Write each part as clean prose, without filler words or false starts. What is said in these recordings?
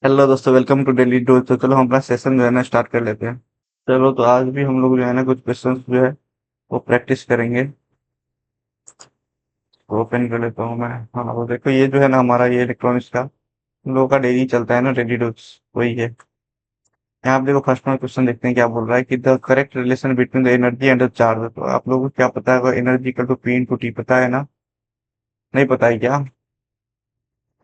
Hello दोस्तों, welcome to daily dose. तो चलो हम अपना सेशन जो है ना स्टार्ट कर लेते हैं। चलो तो आज भी हम लोग जो है ना कुछ क्वेश्चंस जो है वो प्रैक्टिस करेंगे। तो ओपन कर लेता हूँ मैं। हाँ, वो देखो, ये जो है ना हमारा ये इलेक्ट्रॉनिक्स का हम लोगों का डेली चलता है ना, डेली डोज वही है। यहाँ आप देखो, फर्स्ट में क्वेश्चन देखते हैं क्या बोल रहा है कि the correct relation between the energy and the charge. तो आप लोगों को क्या पता है, energy equal to P into T, पता है ना? नहीं पता है क्या?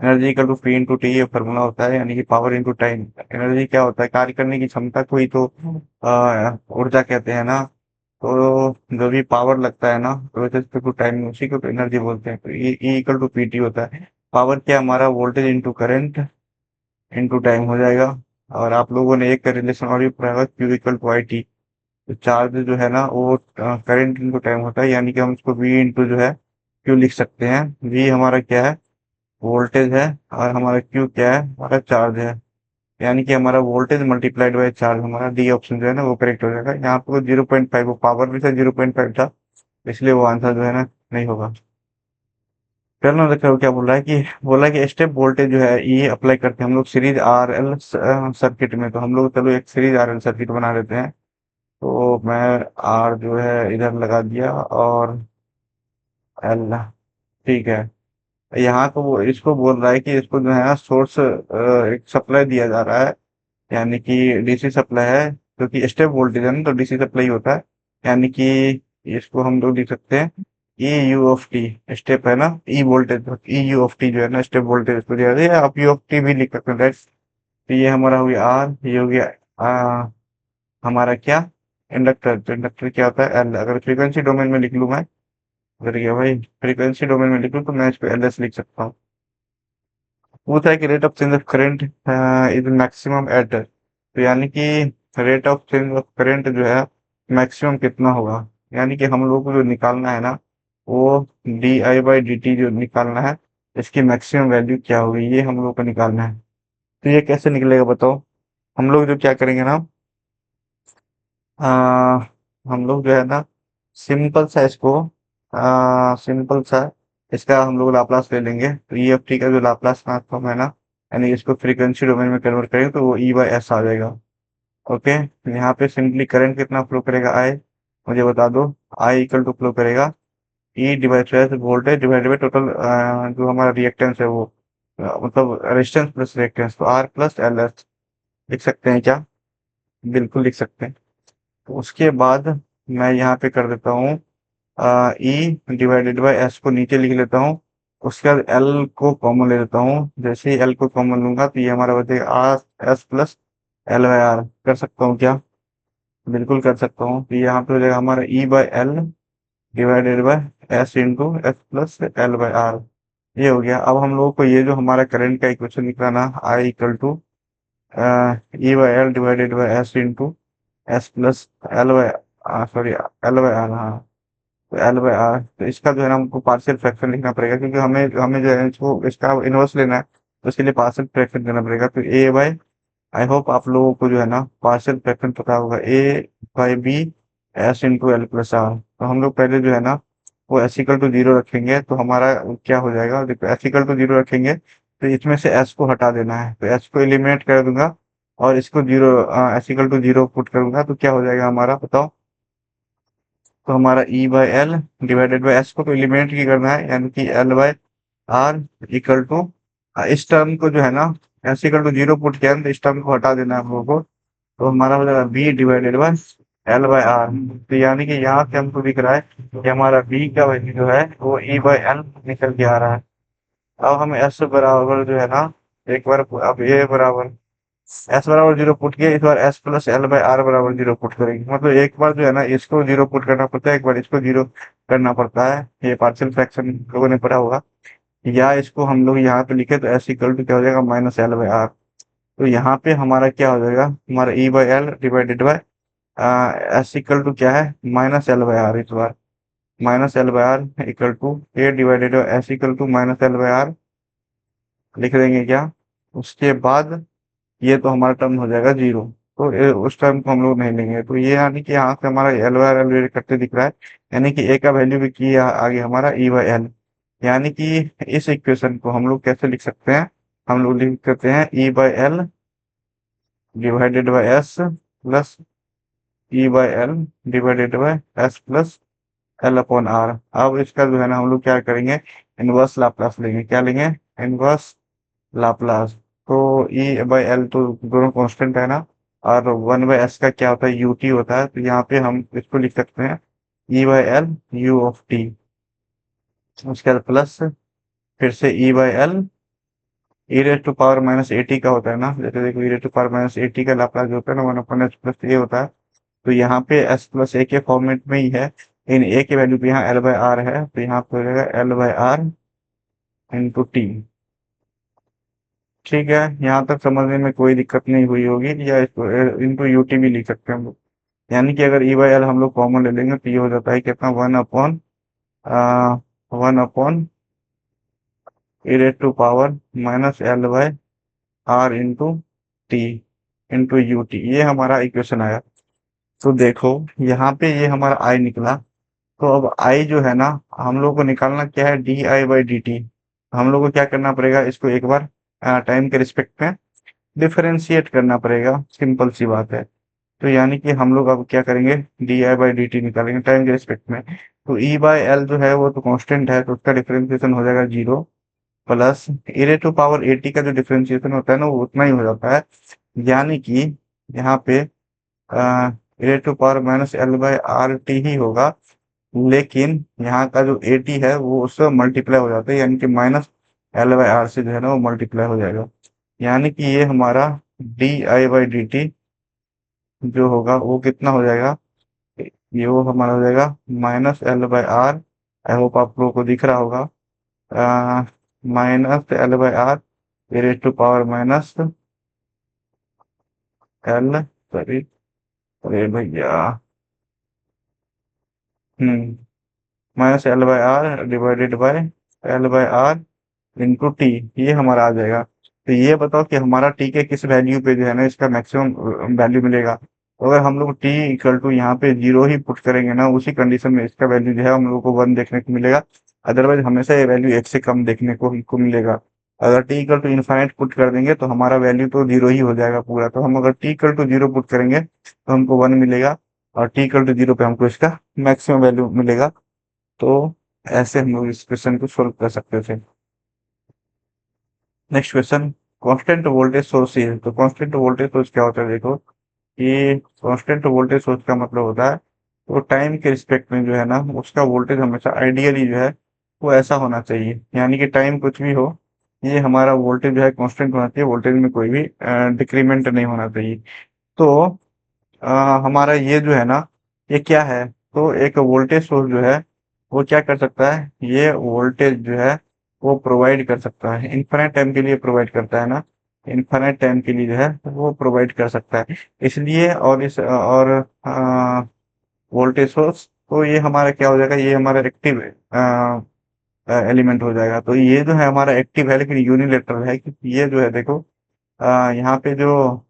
Energy equal to P into T ये फॉर्मूला होता है, यानी कि पावर इंटू टाइम। एनर्जी क्या होता है? कार्य करने की क्षमता को ही तो ऊर्जा कहते हैं ना। तो जो भी पावर लगता है ना, तो वैसे टू टाइम, उसी को तो एनर्जी बोलते हैं। तो E equal to P T होता है। पावर क्या, हमारा voltage into current into time हो जाएगा। और आप लोगों ने एक का रिलेशन और भी पढ़ा होगा, Q equal to I T. तो चार्ज जो है ना वो करंट इंटू टाइम होता है, यानी कि हम इसको वी इंटू जो है क्यू लिख सकते हैं। वी हमारा क्या है? वोल्टेज है। और हमारा क्यू क्या है? हमारा चार्ज है। यानी कि हमारा वोल्टेज मल्टीप्लाइड बाय चार्ज, हमारा डी ऑप्शन जो है ना वो करेक्ट हो जाएगा। यहाँ पे 0.5, वो पावर भी था 0.5 था, इसलिए वो आंसर जो है ना नहीं होगा। फिर ना देखो क्या बोल रहा है कि बोला है कि स्टेप वोल्टेज जो है ये अप्लाई करते हैं हम लोग सीरीज आर एल सर्किट में। तो हम लोग चलो एक सीरीज आर एल सर्किट बना लेते हैं। तो मैं आर जो है इधर लगा दिया और एल, ठीक है। यहाँ को वो इसको बोल रहा है कि इसको जो है ना सोर्स एक सप्लाई दिया जा रहा है, यानी कि डीसी सप्लाई है, क्योंकि स्टेप वोल्टेज है ना तो डीसी सप्लाई होता है। यानी कि इसको हम लोग लिख सकते हैं E U of T. Step है ना, E voltage, E U of T जो है ना स्टेप वोल्टेज इसको दिया जाता है, या आप यू ऑफ टी भी लिख सकते हैं, राइट। तो ये हमारा हो गया आर, ये हो गया हमारा क्या, इंडक्टर। तो इंडक्टर क्या होता है? एल। अगर फ्रीक्वेंसी डोमेन में लिख लूँ मैं, अगर क्या भाई फ्रीक्वेंसी डोमेन में लिख लूँ तो मैं इसको एल एस लिख सकता हूँ। पूछा है कि rate of change of current is maximum at, तो यानी कि rate of change of current जो है मैक्सिमम कितना होगा। यानी कि हम लोग को जो निकालना है ना, वो D I by D T जो निकालना है, इसकी मैक्सिमम वैल्यू क्या होगी, ये हम लोग को निकालना है। तो ये कैसे निकलेगा बताओ? हम लोग जो क्या करेंगे ना, आ, हम लोग जो है ना सिंपल सा इसको, सिंपल सा इसका हम लोग लाप्लास ले लेंगे। तो ई एफ टी का जो लाप्लास ट्रांसफॉर्म है ना, यानी इसको फ्रीक्वेंसी डोमेन में कन्वर्ट करेंगे तो वो ई बाई एस आ जाएगा। ओके। यहाँ पे सिंपली करंट कितना फ्लो करेगा, आई, मुझे बता दो। आई इक्वल टू फ्लो करेगा ई divide by voltage divide by total, जो हमारा रिएक्टेंस है वो, मतलब रेजिस्टेंस प्लस रिएक्टेंस, तो आर प्लस एल एस। लिख सकते हैं क्या? बिल्कुल लिख सकते हैं। तो उसके बाद मैं यहाँ पे कर देता हूँ ई डिवाइडेड बाय एस को नीचे लिख लेता हूँ। उसके बाद एल को कॉमन ले लेता हूँ। जैसे ही एल को कॉमन लूंगा तो ये हमारा बचेगा R S plus L by R. कर सकता हूँ क्या? बिल्कुल कर सकता हूँ। तो यहाँ पे हो जाएगा हमारा E by L divided by S into S plus L by R. ये हो गया। अब हम लोगों को ये जो हमारा करंट का इक्वेशन निकला ना, I equal to E by L divided by S into S plus L by, sorry, L by R, हाँ। तो एल बाय आर, तो इसका जो है ना हमको पार्शियल फ्रैक्शन लिखना पड़ेगा, क्योंकि हमें हमें जो है इसको इसका इनवर्स लेना है, तो इसके लिए पार्शियल फ्रैक्शन देना पड़ेगा। तो ए बाय, आई होप आप लोगों को जो है ना पार्शियल फ्रैक्शन पता होगा, A by B S into L plus R. तो हम लोग पहले जो है ना वो एस इक्वल टू जीरो रखेंगे, तो हमारा क्या हो जाएगा, देखो एस इक्वल टू जीरो रखेंगे तो इसमें से एस को हटा देना है, तो एस को एलिमिनेट कर दूंगा और इसको zero, S equal to zero put करूंगा तो क्या हो जाएगा हमारा, बताओ? तो हमारा E by L divided by S को तो एलिमिनेट ही करना है, यानी कि L by R equal to, इस टर्म को जो है ना S equal to zero put किया है, तो इस टर्म को हटा देना है हम लोगों को। तो हमारा हो जाएगा B divided by L by R. तो यानी कि यहाँ से हमको दिख रहा है कि हमारा बी का वैल्यू जो है वो ई बाय एल निकल के आ रहा है। अब हम एस बराबर जो है ना, एक बार अब ए बराबर एस बराबर जीरो पुट किया, इस बार S plus L by R बराबर जीरो पुट करेंगे। मतलब एक बार जो है ना इसको जीरो पुट करना पड़ता है, एक बार इसको जीरो करना पड़ता है। ये पार्शियल फ्रैक्शन लोगों ने पढ़ा होगा। या इसको हम लोग यहाँ पे लिखे तो एस इक्वल टू क्या हो जाएगा, माइनस एल बाय आर। तो यहाँ पे हमारा क्या हो जाएगा, हमारा E by L divided by S equal to क्या है, माइनस एल बाय आर। इस बार minus L by R equal to A divided by S equal to minus L by R लिख देंगे क्या? उसके बाद ये तो हमारा टर्म हो जाएगा जीरो। तो उस टर्म को हम लोग नहीं लेंगे। तो ये यानी कि यहाँ से हमारा एल बाय एल करते दिख रहा है, यानी कि ए का वैल्यू भी किया आगे हमारा ई बाय एल। यानी कि इस इक्वेशन को हम लोग कैसे लिख सकते हैं, हम लोग लिख करते हैं E/L divided by S plus E/L divided by S plus L/R। अब इसका जो है ना हम लोग क्या करेंगे, इनवर्स लाप्लास लेंगे। क्या लेंगे? Inverse Laplace. तो E/L तो दोनों कांस्टेंट है ना, और 1/s का क्या होता है, ut होता है। तो यहाँ पे हम इसको लिख सकते हैं E/L u ऑफ टी। उसके बाद प्लस फिर से E/L e raise to power minus AT का होता है ना, जैसे देखो e raise to power minus AT का लाप्लास जो होता है ना 1/s प्लस ए होता है। तो यहाँ पे s प्लस ए के फॉर्मेट में ही है, इन ए की वैल्यू पे यहाँ L/R है, तो यहाँ पे हो जाएगा L/R इंटू टी। ठीक है, यहाँ तक समझने में कोई दिक्कत नहीं हुई होगी, या इसको इंटू यूटी भी लिख सकते हैं हम लोग। यानी कि अगर E/L हम लोग कॉमन ले लेंगे तो ये हो जाता है कितना, 1/1 e raise to power minus L/R into T into UT. ये हमारा इक्वेशन आया। तो देखो यहाँ पे ये हमारा आई निकला। तो अब आई जो है ना, हम लोग को निकालना क्या है, di/dt। हम लोग को क्या करना पड़ेगा, इसको एक बार टाइम के रिस्पेक्ट में डिफरेंशिएट करना पड़ेगा, सिंपल सी बात है। तो यानी कि हम लोग अब क्या करेंगे, di/dt निकालेंगे टाइम के रिस्पेक्ट में। तो E/L जो है वो तो कांस्टेंट है, तो उसका डिफरेंशिएशन हो जाएगा 0 प्लस e⁻80 का जो डिफरेंशिएशन होता है ना वो उतना ही हो जाता है। यानी कि यहाँ पे e⁻−L/RT ही होगा, लेकिन यहाँ का जो 80 है वो उससे मल्टीप्लाई हो जाता है, यानी कि -L/R से जो है ना वो मल्टीप्लाई हो जाएगा। यानी कि ये हमारा di/dt जो होगा वो कितना हो जाएगा, ये वो हमारा हो जाएगा -L/R। आई होप आप लोगों को दिख रहा होगा, -L/R e raise to power minus L, sorry, अरे भैया, -L/R divided by L/R into T, ये हमारा आ जाएगा। तो ये बताओ कि हमारा टी के किस वैल्यू पे जो है ना इसका मैक्सिमम वैल्यू मिलेगा। तो अगर हम लोग टी इक्वल टू यहाँ पे 0 ही पुट करेंगे ना, उसी कंडीशन में इसका वैल्यू जो है हम लोग को 1 देखने को मिलेगा। अदरवाइज हमेशा ये वैल्यू 1 से कम देखने को मिलेगा। अगर T equal to infinite put कर देंगे तो हमारा वैल्यू तो 0 ही हो जाएगा पूरा। तो हम अगर टी इक्वल टू 0 पुट करेंगे तो हमको 1 मिलेगा, और टी इक्वल टू 0 पे हमको इसका मैक्सिमम वैल्यू मिलेगा। तो ऐसे हम लोग इस क्वेश्चन को सोल्व कर सकते थे। Next question, constant voltage source है। तो कांस्टेंट वोल्टेज सोर्स क्या होता है, देखो कि कांस्टेंट वोल्टेज सोर्स का मतलब होता है तो टाइम के रिस्पेक्ट में जो है ना उसका वोल्टेज हमेशा आइडियली जो है वो ऐसा होना चाहिए। यानी कि टाइम कुछ भी हो, ये हमारा वोल्टेज जो है कांस्टेंट होना चाहिए, वोल्टेज में कोई भी डिक्रीमेंट नहीं होना चाहिए। तो हमारा ये जो है ना, ये क्या है, तो एक वोल्टेज सोर्स जो है वो क्या कर सकता है, ये वोल्टेज जो है वो प्रोवाइड कर सकता है, इन्फिनिट टाइम के लिए प्रोवाइड करता है ना, इन्फिनिट टाइम के लिए जो है वो प्रोवाइड कर सकता है। इसलिए और इस और वोल्टेज सोर्स, तो ये हमारा क्या हो जाएगा, ये हमारा एक्टिव एलिमेंट हो जाएगा। तो ये जो है हमारा एक्टिव है लेकिन यूनिलेटरल है, क्योंकि ये जो है देखो यहाँ पे जो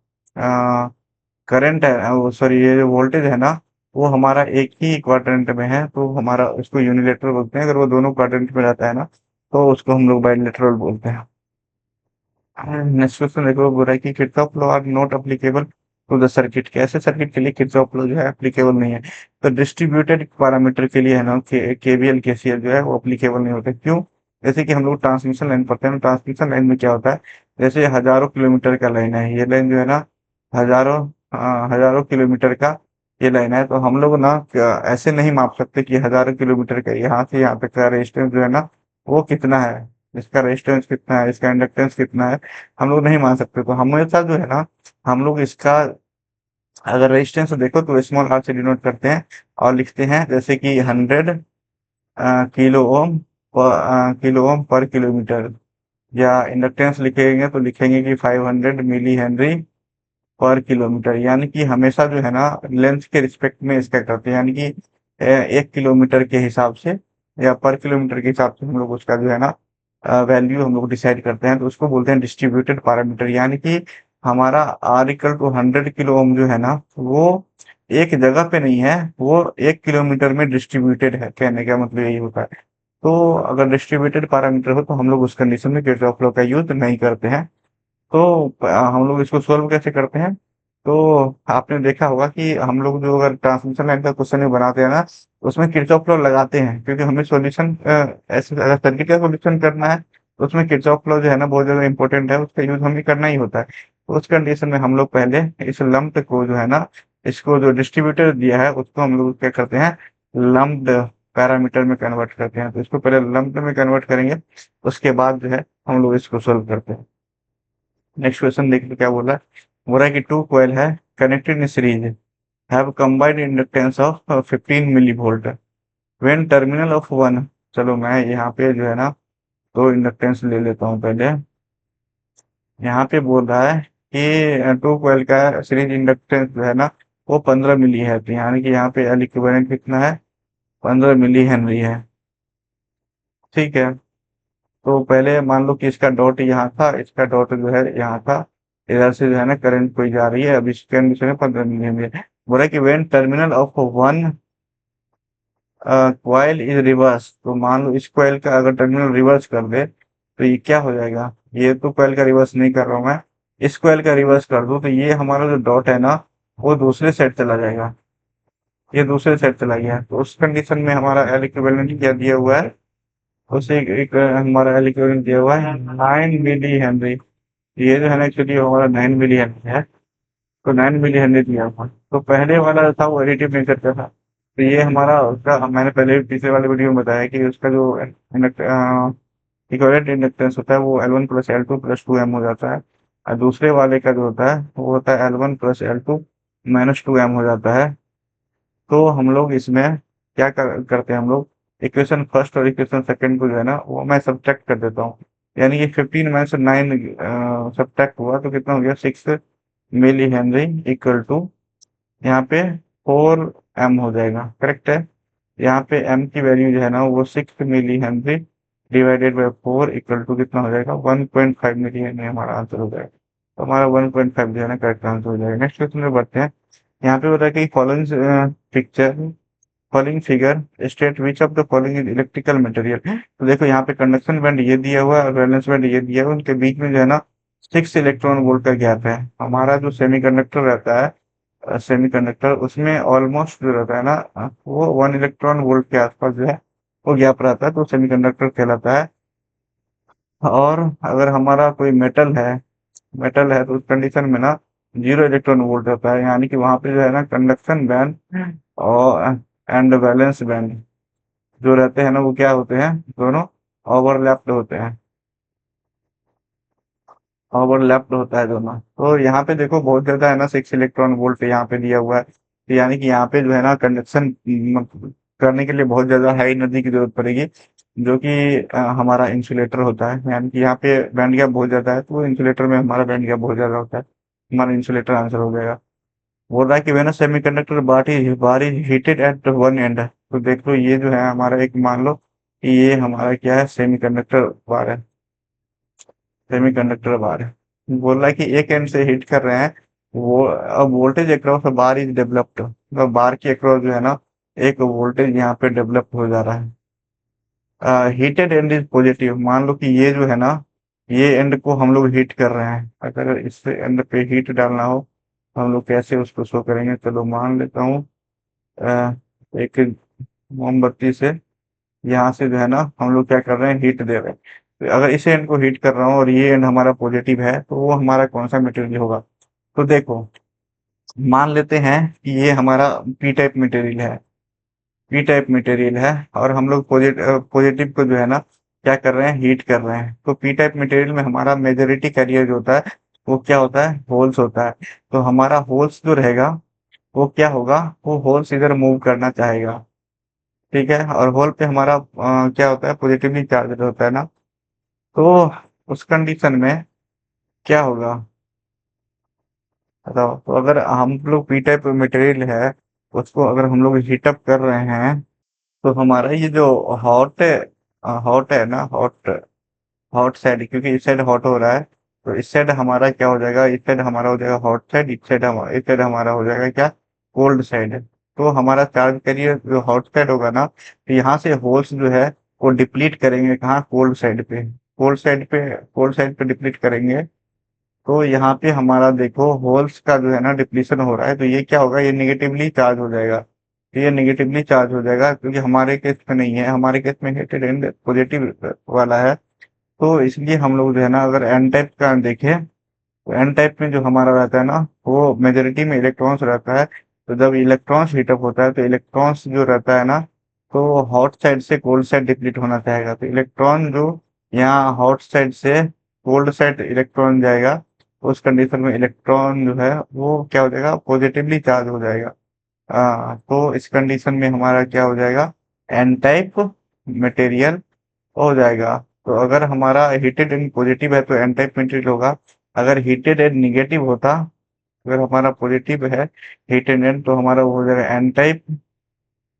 करंट है, वो सॉरी, ये जो वोल्टेज है ना वो हमारा एक ही क्वाड्रेंट में है, तो हमारा उसको यूनिलेटरल बोलते हैं। अगर वो दोनों क्वाड्रेंट में रहता है ना तो उसको हम लोग बाइलेटरल बोलते हैं। नेक्स्ट क्वेश्चन देखो, बोल रहा है कि Kirchhoff law are not applicable to the circuit. कैसे सर्किट के लिए किरचॉफ लॉ जो है एप्लीकेबल नहीं है? तो डिस्ट्रीब्यूटेड पैरामीटर के लिए है ना केवीएल केसीएल जो है वो एप्लीकेबल नहीं होते। क्यों? जैसे कि हम लोग ट्रांसमिशन लाइन पढ़ते हैं, ट्रांसमिशन लाइन में क्या होता है, जैसे हजारों किलोमीटर का लाइन है, ये लाइन जो है ना हजारों हजारों किलोमीटर का ये लाइन है। तो हम लोग ना ऐसे नहीं माप सकते कि हजारों किलोमीटर का यहाँ से यहाँ तक का रेजिस्टेंस जो है ना वो कितना है, इसका रेजिस्टेंस कितना है, इसका इंडक्टेंस कितना है, हम लोग नहीं मान सकते। तो हमेशा जो है ना हम लोग इसका अगर रेजिस्टेंस देखो तो स्मॉल आर से डिनोट करते हैं और लिखते हैं जैसे कि 100 किलो ओम किलो ओम पर किलोमीटर, या इंडक्टेंस लिखेंगे तो लिखेंगे कि 500 मिली हेनरी पर किलोमीटर। यानी कि हमेशा जो है ना लेंथ के रिस्पेक्ट में इसका करते हैं, यानी कि 1 किलोमीटर के हिसाब से या पर किलोमीटर के हिसाब से हम लोग उसका जो है ना वैल्यू हम लोग डिसाइड करते हैं। तो उसको बोलते हैं डिस्ट्रीब्यूटेड पैरामीटर। यानी कि हमारा R equal to 100 kilo ohm जो है ना वो एक जगह पे नहीं है, वो 1 किलोमीटर में डिस्ट्रीब्यूटेड है, कहने का मतलब यही होता है। तो अगर डिस्ट्रीब्यूटेड पैरामीटर हो तो हम लोग उस कंडीशन में किरचॉफ लॉ का यूज नहीं करते हैं। तो हम लोग इसको सोल्व कैसे करते हैं? तो आपने देखा होगा कि हम लोग जो अगर ट्रांसमिशन लाइन का क्वेश्चन भी बनाते हैं ना, उसमें किरचॉफ लॉ लगाते हैं, क्योंकि हमें सॉल्यूशन ऐसे अगर सर्किट का सॉल्यूशन करना है तो उसमें किरचॉफ लॉ जो है ना बहुत ज्यादा इंपॉर्टेंट है, उसका यूज हमें करना ही होता है। तो उस कंडीशन में हम लोग पहले इस लंप्ड को जो है ना, इसको जो डिस्ट्रीब्यूटर दिया है उसको हम लोग क्या करते हैं, लंप्ड पैरामीटर में कन्वर्ट करते हैं। तो इसको पहले लंप्ड में कन्वर्ट करेंगे, उसके बाद जो है हम लोग इसको सोल्व करते हैं। नेक्स्ट क्वेश्चन देखिए क्या बोला है कि टू कॉइल है connected in series have combined inductance of 15 milli volt when terminal of one. चलो मैं यहाँ पे जो है ना दो इंडक्टेंस ले लेता हूँ पहले। यहाँ पे बोल रहा है कि टू कॉइल का सीरीज इंडक्टेंस जो है ना वो 15 मिली है, तो यानी कि यहाँ पे एल इक्विवेलेंट कितना है, 15 मिली हेनरी है। ठीक है, तो पहले मान लो कि इसका डॉट यहाँ था, इसका डॉट जो है यहाँ था, इधर से जो है ना करंट कोई जा रही है, अब इसके कंडीशन है 15 मिली है। बोला कि when terminal of one coil is reverse, तो मान लो इस कॉइल का अगर टर्मिनल रिवर्स कर दे तो ये क्या हो जाएगा, ये तो कॉइल का रिवर्स नहीं कर रहा हूं मैं, इस कॉइल का रिवर्स कर दूं तो ये हमारा जो डॉट है ना वो दूसरे साइड चला जाएगा, ये दूसरे साइड चला गया। तो उस कंडीशन में हमारा एल इक्विवेलेंट क्या दिया हुआ है, उसे एक हमारा एल इक्विवेलेंट दिया हुआ है 9 मिली हेनरी। ये जो है ना एक्चुअली हमारा 9 मिली हेनरी है, तो 9 मिली हेनरी दिया हुआ है। तो पहले वाला जो था वो एडिटिव नेचर का था, तो ये हमारा उसका मैंने पहले भी पिछले वाले वीडियो में बताया कि उसका जो इक्विवेलेंट इंडक्टेंस होता है वो L1 plus L2 plus 2M हो जाता है, और दूसरे वाले का जो होता है वो होता है L1 plus L2 minus 2M हो जाता है। तो हम लोग इसमें क्या करते हैं, हम लोग इक्वेशन फर्स्ट और इक्वेशन सेकंड को जो है ना वो मैं सब्ट्रैक्ट कर देता हूँ। यानी कि 15 में से 9 सब्ट्रैक्ट हुआ तो कितना हो गया, 6 मिली हेनरी इक्वल टू यहाँ पे 4M हो जाएगा, करेक्ट है। यहाँ पे M की वैल्यू जो है ना वो 6 milli henry divided by 4 equal to कितना हो जाएगा, 1.5 मिली हेनरी हमारा आंसर हो जाएगा। तो हमारा 1.5 जो है ना करेक्ट आंसर हो जाएगा। नेक्स्ट क्वेश्चन में बढ़ते हैं। यहाँ पे बताया कि following picture following figure state which of the following is electrical material. तो देखो यहाँ पे कंडक्शन बैंड ये दिया हुआ है और वैलेंस बैंड ये दिया हुआ है, उनके बीच में जो है ना 6 इलेक्ट्रॉन वोल्ट का गैप है। हमारा जो सेमीकंडक्टर रहता है, सेमीकंडक्टर उसमें ऑलमोस्ट जो रहता है ना वो 1 इलेक्ट्रॉन वोल्ट के आसपास जो है वो गैप रहता है, तो सेमीकंडक्टर कहलाता है। और अगर हमारा कोई मेटल है तो उस कंडीशन में ना 0 इलेक्ट्रॉन वोल्ट रहता है, यानी कि वहां पे जो है ना कंडक्शन बैंड और एंड वैलेंस बैंड जो रहते हैं ना वो क्या होते हैं, दोनों ओवरलैप्ड होते हैं, ओवरलैप्ड होता है दोनों। तो यहाँ पे देखो बहुत ज्यादा है ना 6 इलेक्ट्रॉन वोल्ट यहाँ पे दिया हुआ है, तो यानी कि यहाँ पे जो है ना कंडक्शन करने के लिए बहुत ज्यादा हाई एनर्जी की जरूरत पड़ेगी, जो कि हमारा इंसुलेटर होता है। यानी कि यहाँ पे बैंड गैप बहुत ज्यादा है, तो वो इंसुलेटर में हमारा बैंड गैप बहुत ज्यादा होता है, हमारा इंसुलेटर आंसर हो जाएगा। बोल रहा है कि when semiconductor bar is heated at one end, तो देख लो ये जो है हमारा एक मान लो कि ये हमारा क्या है, सेमीकंडक्टर बार है, सेमीकंडक्टर बार है। बोल रहा है कि एक एंड से हिट कर रहे हैं, वो अब voltage across bar is developed, मतलब बार के अक्रॉस जो है ना एक वोल्टेज यहाँ पे डेवलप हो जा रहा है। हीटेड एंड इज पॉजिटिव, मान लो कि ये जो है ना ये एंड को हम लोग हीट कर रहे हैं, अगर इस एंड पे हीट डालना हो हम लोग कैसे उसको शो करेंगे, चलो मान लेता हूँ एक मोमबत्ती से यहाँ से जो है ना हम लोग क्या कर रहे हैं, हीट दे रहे हैं। तो अगर इस एंड को हीट कर रहा हूँ और ये एंड हमारा पॉजिटिव है तो वो हमारा कौन सा मटेरियल होगा। तो देखो मान लेते हैं कि ये हमारा पी टाइप मटेरियल है, पी टाइप मटेरियल है, और हम लोग पॉजिटिव को जो है ना क्या कर रहे हैं, हीट कर रहे हैं। तो पी टाइप मटेरियल में हमारा मेजोरिटी कैरियर जो होता है वो क्या होता है, होल्स होता है। तो हमारा होल्स जो रहेगा वो क्या होगा, वो होल्स इधर मूव करना चाहेगा, ठीक है। और होल पे हमारा क्या होता है, पॉजिटिवली चार्ज होता है ना। तो उस कंडीशन में क्या होगा बताओ। तो अगर हम लोग पी टाइप मटेरियल है उसको अगर हम लोग हीटअप कर रहे हैं तो हमारा ये जो हॉट है, हॉट है ना, हॉट हॉट साइड, क्योंकि इस साइड हॉट हो रहा है तो इस साइड हमारा क्या हो जाएगा, इस साइड हमारा हो जाएगा हॉट साइड, इस साइड हमारा हो जाएगा क्या, कोल्ड साइड। तो हमारा चार्ज कैरियर जो हॉट साइड होगा ना, तो यहाँ से होल्स जो है वो डिप्लीट करेंगे कहाँ, कोल्ड साइड पे। कोल्ड साइड पे डिप्लीट करेंगे। तो यहाँ पे हमारा देखो होल्स का जो है ना डिप्लीशन हो रहा है, तो ये क्या होगा, ये निगेटिवली चार्ज हो जाएगा। तो ये निगेटिवली चार्ज हो जाएगा, क्योंकि हमारे केस में नहीं है, हमारे केस में हेटेड एंड पॉजिटिव वाला है। तो इसलिए हम लोग जो है ना, अगर एन टाइप का देखें, तो एन टाइप में जो हमारा रहता है ना, वो मेजोरिटी में इलेक्ट्रॉन्स रहता है। तो जब इलेक्ट्रॉन्स हीटअप होता है, तो इलेक्ट्रॉन्स जो रहता है ना, तो हॉट साइड से कोल्ड साइड डिप्लीट होना चाहेगा। तो इलेक्ट्रॉन जो यहाँ हॉट साइड से कोल्ड साइड इलेक्ट्रॉन जाएगा, उस कंडीशन में इलेक्ट्रॉन जो है वो क्या हो जाएगा, पॉजिटिवली चार्ज हो जाएगा। तो इस कंडीशन में हमारा क्या हो जाएगा, एन टाइप मटेरियल हो जाएगा। तो अगर हमारा हीटेड एंड पॉजिटिव है तो एन टाइप मटेरियल होगा। अगर हीटेड एंड निगेटिव होता, अगर हमारा पॉजिटिव है हीटेड एंड, तो हमारा वो हो जाएगा एन टाइप।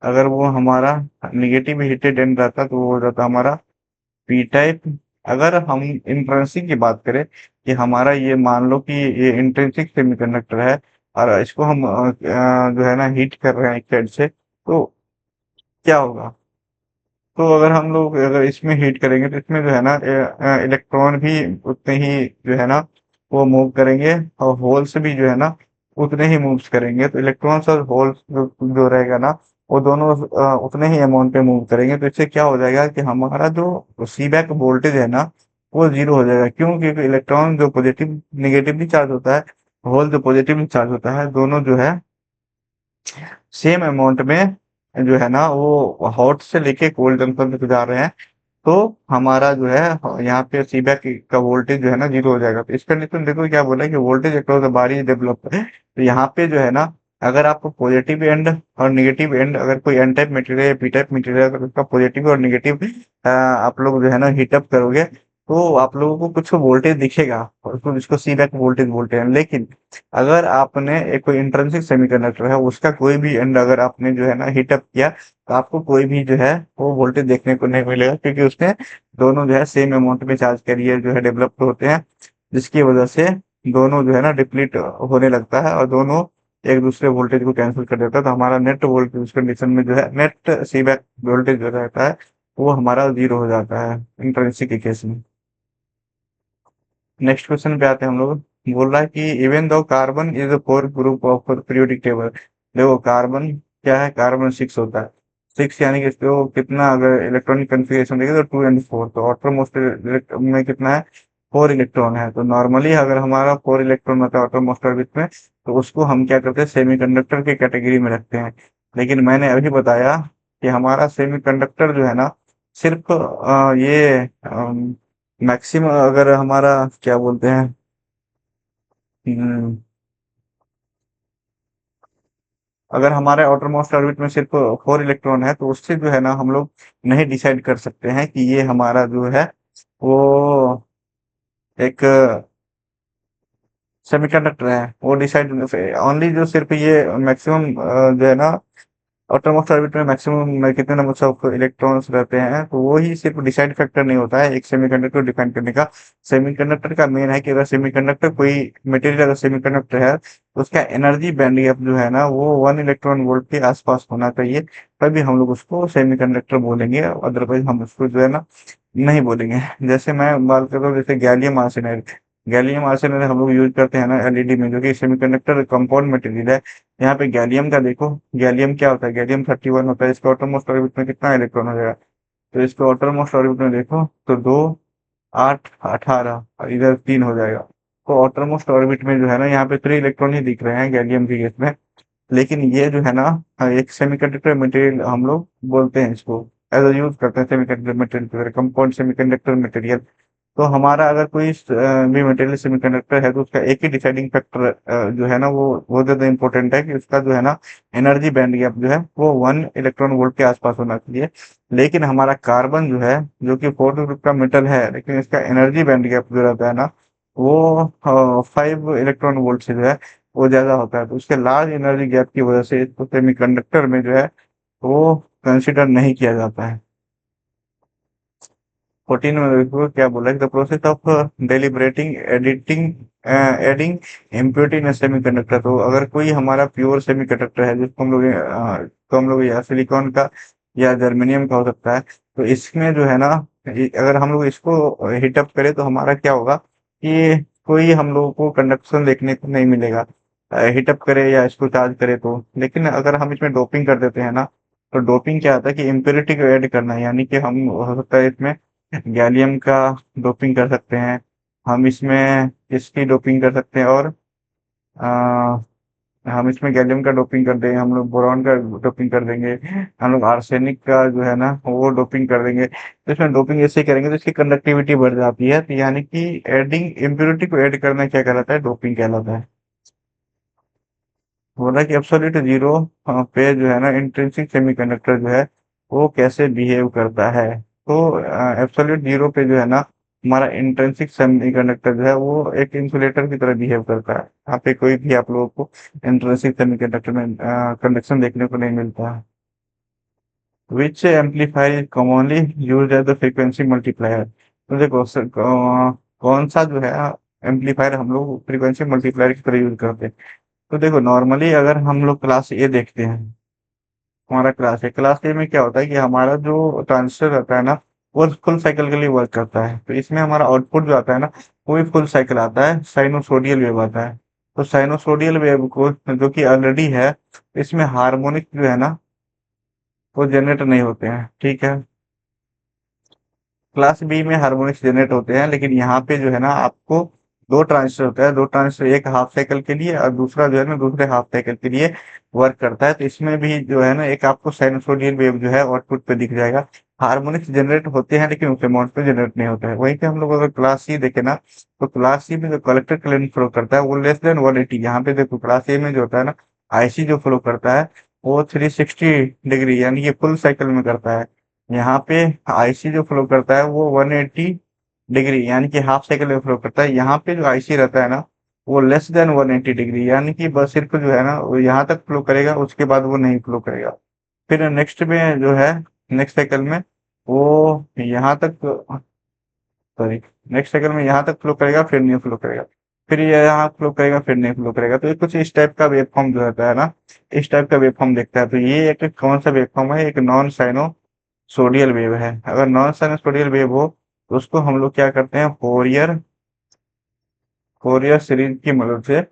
अगर वो हमारा निगेटिव हीटेड एंड रहता तो वो हो जाता हमारा पी टाइप। अगर हम इंट्रिंसिक की बात करें कि हमारा ये मान लो कि ये इंट्रिंसिक सेमीकंडक्टर है, और इसको हम जो है ना हीट कर रहे हैं एक साइड से, तो क्या होगा। तो अगर हम लोग अगर इसमें हीट करेंगे, तो इसमें जो है ना इलेक्ट्रॉन भी उतने ही जो है ना वो मूव करेंगे, और होल्स भी जो है ना उतने ही मूव्स करेंगे। तो इलेक्ट्रॉन्स और होल्स जो रहेगा ना, वो दोनों उतने ही अमाउंट पे मूव करेंगे। तो इससे क्या हो जाएगा कि हमारा जो सी बैक वोल्टेज है ना, वो जीरो हो जाएगा। क्यों? क्योंकि इलेक्ट्रॉन जो पॉजिटिव निगेटिवली चार्ज होता है, होल जो पॉजिटिवली चार्ज होता है, दोनों जो है सेम अमाउंट में जो है ना वो हॉट से लेके कोल्ड जंक्शन तक जा रहे हैं। तो हमारा जो है यहाँ पे सीबैक का वोल्टेज जो है ना जीरो हो जाएगा। तो इस कंडीशन देखो क्या बोला है कि वोल्टेज अक्रॉस द बारी डेवलप है। तो यहाँ पे जो है ना, अगर आपको पॉजिटिव एंड और निगेटिव एंड, अगर कोई एन टाइप मटेरियल या पी टाइप मटेरियल, अगर उसका पॉजिटिव और निगेटिव आप लोग जो है ना हीटअप करोगे, तो आप लोगों को कुछ वोल्टेज दिखेगा, और उसको जिसको सीबैक वोल्टेज बोलते हैं। लेकिन अगर आपने एक कोई इंट्रिंसिक सेमीकंडक्टर है, उसका कोई भी एंड अगर आपने जो है ना हीटअप किया, तो आपको कोई भी जो है वो वोल्टेज देखने को नहीं मिलेगा, क्योंकि उसने दोनों जो है सेम अमाउंट में चार्ज कैरियर जो है डेवलप होते हैं, जिसकी वजह से दोनों जो है ना डिप्लीट होने लगता है, और दोनों एक दूसरे वोल्टेज को कैंसिल कर देता है। तो हमारा नेट वोल्टेज उस कंडीशन में जो है, नेट सीबैक वोल्टेज जो रहता है, वो हमारा जीरो हो जाता है इंट्रिंसिक के केस में। नेक्स्ट क्वेश्चन पे आते हैं हम लोग। बोल रहा है कि even though carbon is the fourth group of periodic table. देखो कार्बन क्या है, कार्बन 6 होता है। 6 यानी कि इसको कितना, अगर इलेक्ट्रॉनिक कन्फिग्रेशन देखिए तो 2 and 4, तो ऑटोमोस्ट में कितना है, 4 इलेक्ट्रॉन है। तो नॉर्मली अगर हमारा 4 इलेक्ट्रॉन होता है ऑटोमोस्ट ऑर्बिट में, तो उसको हम क्या करते हैं, सेमीकंडक्टर के कैटेगरी में रखते हैं। लेकिन मैंने अभी बताया कि हमारा सेमीकंडक्टर जो है ना, सिर्फ ये मैक्सिमम, अगर हमारा क्या बोलते हैं, हम्म, अगर हमारे आउटर मोस्ट ऑर्बिट में सिर्फ 4 इलेक्ट्रॉन है, तो उससे जो है ना हम लोग नहीं डिसाइड कर सकते हैं कि ये हमारा जो है वो एक सेमीकंडक्टर है। वो डिसाइड ओनली जो सिर्फ ये मैक्सिमम जो है ना, ऑटोमोस्ट ऑर्बिट में मैक्सिमम में कितने नंबर ऑफ इलेक्ट्रॉन्स रहते हैं, तो वो ही सिर्फ डिसाइड फैक्टर नहीं होता है एक सेमीकंडक्टर डिफाइन करने का। सेमीकंडक्टर का मेन है कि अगर सेमीकंडक्टर कोई मटेरियल अगर सेमीकंडक्टर है, तो उसका एनर्जी बैंड गैप जो है ना, वो 1 इलेक्ट्रॉन वोल्ट के आसपास होना चाहिए। तभी हम लोग उसको सेमीकंडक्टर बोलेंगे, अदरवाइज हम उसको जो है ना नहीं बोलेंगे। जैसे मैं बात कर रहा हूँ, जैसे गैलियम आर्सेनाइड। गैलियम आर्सेनाइड हम लोग यूज करते हैं ना एलईडी में, जो कि सेमीकंडक्टर कंपाउंड मटेरियल है। यहाँ पे गैलियम का देखो, गैलियम क्या होता है, गैलियम 31 होता है। इसका ऑटोमोस्ट ऑर्बिट में कितना इलेक्ट्रॉन हो जाएगा, तो इसको ऑटोमोस्ट ऑर्बिट में देखो तो 2, 8, 18, और इधर 3 हो जाएगा। तो ऑटोमोस्ट ऑर्बिट में जो है ना, यहाँ पे 3 इलेक्ट्रॉन ही दिख रहे हैं गैलियम के केस में। लेकिन ये जो है ना, एक सेमीकंडक्टर मटेरियल हम लोग बोलते हैं इसको, एज यूज करते हैं semiconductor material, compound semiconductor material. तो हमारा अगर कोई भी मटेरियल सेमीकंडक्टर है, तो उसका एक ही डिसाइडिंग फैक्टर जो है ना, वो बहुत ज्यादा इंपॉर्टेंट है कि उसका जो है ना एनर्जी बैंड गैप जो है वो 1 इलेक्ट्रॉन वोल्ट के आसपास होना चाहिए। लेकिन हमारा कार्बन जो है, जो कि फोर्थ ग्रुप का मेटल है, लेकिन इसका एनर्जी बैंड गैप जो रहता है ना, वो 5 इलेक्ट्रॉन वोल्ट से जो है वो ज्यादा होता है। तो उसके लार्ज एनर्जी गैप की वजह से इसको सेमीकंडक्टर में जो है वो कंसिडर नहीं किया जाता है। 14 में देखो क्या बोला है, the process of deliberating editing adding impurity in semiconductor. तो अगर कोई हमारा प्योर सेमीकंडक्टर है, जिसको हम लोग तो हम लोग या सिलिकॉन का या जर्मेनियम का हो सकता है, तो इसमें जो है ना, अगर हम लोग इसको हीट अप करें तो हमारा क्या होगा कि कोई हम लोगों को कंडक्शन देखने को नहीं मिलेगा, हीट अप करे या इसको चार्ज करे तो। लेकिन अगर हम इसमें डोपिंग कर देते हैं ना, तो डोपिंग क्या आता है कि इम्प्योरिटी को ऐड करना है, यानी कि हम हो सकता है इसमें गैलियम का डोपिंग कर सकते हैं, हम इसमें इसकी डोपिंग कर सकते हैं, और हम इसमें गैलियम का डोपिंग कर देंगे, हम लोग बोरॉन का डोपिंग कर देंगे, हम लोग आर्सेनिक का जो है ना वो डोपिंग कर देंगे। तो इसमें डोपिंग ऐसे करेंगे तो इसकी कंडक्टिविटी बढ़ जाती है, तो यानी कि एडिंग इम्प्योरिटी को ऐड करना क्या कहलाता है, डोपिंग कहलाता है। बोला कि एब्सोल्यूट जीरो पे जो है ना इंट्रिंसिक सेमीकंडक्टर जो है वो कैसे बिहेव करता है। तो एब्सोल्यूट जीरो पे जो है ना हमारा इंट्रिंसिक सेमीकंडक्टर जो है वो एक इंसुलेटर की तरह बिहेव करता है। यहाँ पे कोई भी आप लोगों को इंट्रिंसिक सेमीकंडक्टर में कंडक्शन देखने को नहीं मिलता है। Which amplifier is commonly use as the frequency multiplier. तो देखो कौन सा जो है एम्पलीफायर हम लोग फ्रीक्वेंसी मल्टीप्लायर की तरह यूज करते हैं। तो देखो नॉर्मली अगर हम लोग क्लास ए देखते हैं, हमारा क्लास ए, क्लास ए में क्या होता है कि हमारा जो ट्रांजिस्टर रहता है ना वो फुल साइकिल के लिए वर्क करता है। तो इसमें हमारा आउटपुट जो आता है ना वो भी फुल साइकिल आता है, साइनोसोडियल वेव आता है। तो साइनोसोडियल वेव को जो कि ऑलरेडी है, इसमें हार्मोनिक जो है ना वो जनरेट नहीं होते हैं, ठीक है। क्लास बी में हार्मोनिक्स जनरेट होते हैं, लेकिन यहाँ पे जो है ना आपको दो ट्रांजिस्टर होता है, दो ट्रांजिस्टर, एक हाफ साइकिल के लिए और दूसरा जो है ना दूसरे हाफ साइकिल के लिए वर्क करता है। तो इसमें भी जो है ना एक आपको साइनसोडियल वेव जो है आउटपुट पे दिख जाएगा। हार्मोनिक्स जनरेट होते हैं लेकिन उस अमाउंट पे जनरेट नहीं होता है। वहीं पे हम लोग अगर क्लास सी देखे ना, तो क्लास सी में जो कलेक्टर करंट फ्लो करता है वो लेस देन 180। यहाँ पे देखो क्लास ए में जो होता है ना आईसी जो फ्लो करता है वो 360 डिग्री यानी कि फुल साइकिल में करता है। यहाँ पे आईसी जो फ्लो करता है वो 180 डिग्री यानी कि हाफ साइकिल में फ्लो करता है। यहाँ पे जो आईसी रहता है ना वो लेस देन 180 डिग्री, यानी कि बस सिर्फ जो है ना वो यहाँ तक फ्लो करेगा, उसके बाद वो नहीं फ्लो करेगा। फिर नेक्स्ट में जो है नेक्स्ट साइकिल में वो यहाँ तक, सॉरी, नेक्स्ट साइकिल में यहाँ तक फ्लो करेगा फिर नहीं फ्लो करेगा, फिर ये यहाँ फ्लो करेगा फिर नहीं फ्लो करेगा। तो ये कुछ इस टाइप का वेव फॉर्म जो रहता है ना, इस टाइप का वेव फॉर्म देखता है। तो ये एक कौन सा वेव फॉर्म है, एक नॉन साइनो सोडियल वेव है। अगर नॉन साइनसोडियल वेव हो तो उसको हम लोग क्या करते हैं, फोरियर फोरियर सीरीज की मदद से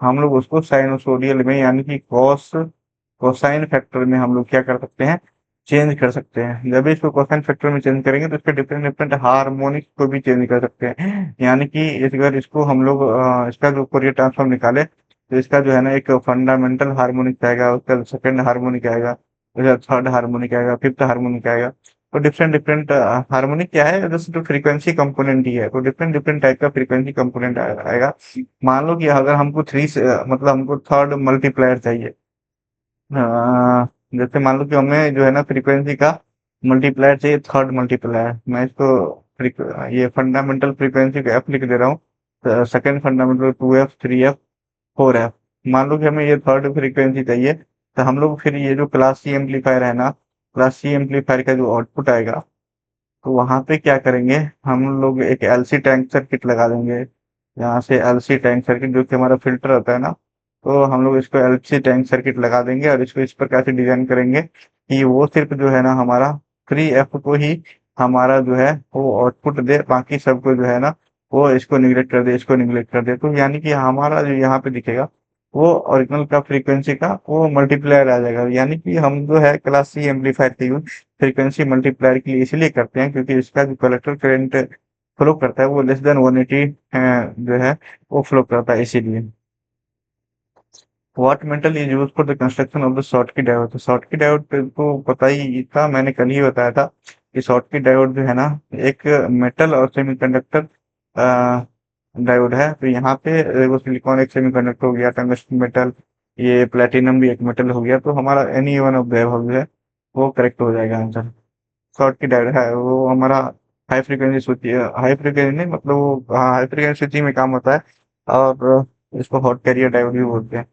हम लोग उसको साइनोसोडियल में यानी कि कोसाइन फैक्टर में हम लोग क्या कर सकते हैं, चेंज कर सकते हैं। जब भी इसको कोसाइन फैक्टर में चेंज करेंगे तो इसके डिफरेंट डिफरेंट हार्मोनिक्स को भी चेंज कर सकते हैं। यानी कि अगर इसको हम लोग इसका जो फोरियर ट्रांसफॉर्म निकाले तो इसका जो है ना एक फंडामेंटल हार्मोनिक आएगा, उसका सेकंड हार्मोनिक आएगा, उसका थर्ड हार्मोनिक आएगा, फिफ्थ हार्मोनिक आएगा। तो डिफरेंट डिफरेंट हार्मोनिक क्या है, जैसे तो फ्रीक्वेंसी कंपोनेंट ही है, तो डिफरेंट डिफरेंट टाइप का फ्रीक्वेंसी कंपोनेंट आएगा। मान लो कि अगर हमको मतलब हमको थर्ड मल्टीप्लायर चाहिए, जैसे मान लो कि हमें जो है ना फ्रीक्वेंसी का मल्टीप्लायर चाहिए, थर्ड मल्टीप्लायर। मैं इसको ये फंडामेंटल फ्रीक्वेंसी को एफ लिख दे रहा हूँ, second fundamental 2f 3f 4f। मान लो कि हमें ये थर्ड फ्रीक्वेंसी चाहिए, तो हम लोग फिर ये जो क्लास सी एम्पलीफायर है ना, क्लास सी एम्पलीफायर का जो आउटपुट आएगा, तो वहां पे क्या करेंगे, हम लोग एक एलसी टैंक सर्किट लगा देंगे। यहाँ से एलसी टैंक सर्किट जो कि हमारा फिल्टर होता है ना, तो हम लोग इसको एलसी टैंक सर्किट लगा देंगे और इसको इस प्रकार से डिजाइन करेंगे कि वो सिर्फ जो है ना हमारा 3f को ही हमारा जो है वो आउटपुट दे, बाकी सबको जो है ना वो इसको निगलेक्ट कर दे, इसको निगलेक्ट कर दे। तो यानी कि हमारा जो यहाँ पे दिखेगा वो ओरिजिनल का फ्रीक्वेंसी का वो मल्टीप्लायर आ जाएगा। यानी कि हम जो है क्लास सी एम्पलीफायर का यूज फ्रीक्वेंसी मल्टीप्लायर के लिए इसलिए करते हैं क्योंकि इसका जो कलेक्टर करंट फ्लो करता है वो लेस देन 180 जो है वो फ्लो करता है इसीलिए। What metal is use for the construction of the Schottky diode. तो शॉटकी डायोड तो पता ही था, मैंने कल ही बताया था कि शॉटकी डायोड जो है ना एक मेटल और सेमीकंडक्टर डायोड है। तो यहाँ पे वो सिलिकॉन एक सेमीकंडक्टर हो गया, टंगस्टन मेटल, ये प्लेटिनम भी एक मेटल हो गया। तो हमारा any one of the above जो है वो करेक्ट हो जाएगा आंसर। शॉर्ट की डायोड है वो हमारा high frequency switch, high frequency नहीं मतलब वो हाई फ्रीक्वेंसी स्विचिंग में काम होता है, और इसको हॉट कैरियर डायोड भी बोलते हैं।